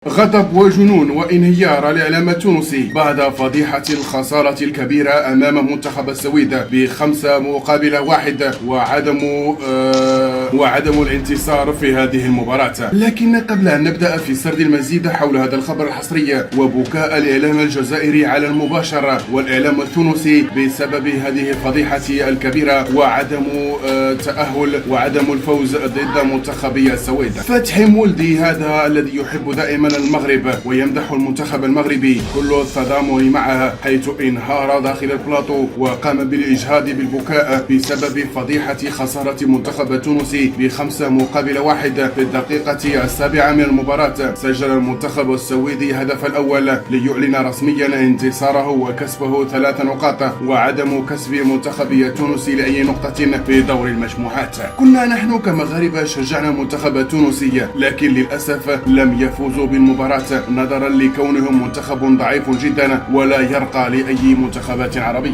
غضب وجنون وانهيار الإعلام التونسي بعد فضيحة الخسارة الكبيرة أمام منتخب السويد ب5-1 وعدم الانتصار في هذه المباراة. لكن قبل أن نبدأ في سرد المزيد حول هذا الخبر الحصري وبكاء الإعلام الجزائري على المباشرة والإعلام التونسي بسبب هذه الفضيحة الكبيرة وعدم تأهل وعدم الفوز ضد منتخبي السويد، فتحي مولدي هذا الذي يحب دائما المغرب ويمدح المنتخب المغربي كل التضامن معه، حيث انهار داخل البلاطو وقام بالإجهاد بالبكاء بسبب فضيحة خسارة المنتخب التونسي ب5-1 في الدقيقة 7 من المباراة. سجل المنتخب السويدي هدف الأول ليعلن رسميا انتصاره وكسبه 3 نقاط وعدم كسب المنتخب التونسي لأي نقطة في دور المجموعات. كنا نحن كمغاربة شجعنا المنتخب التونسي، لكن للأسف لم يفوزوا بالمباراة نظرا لكونهم منتخب ضعيف جدا ولا يرقى لأي منتخبات عربية.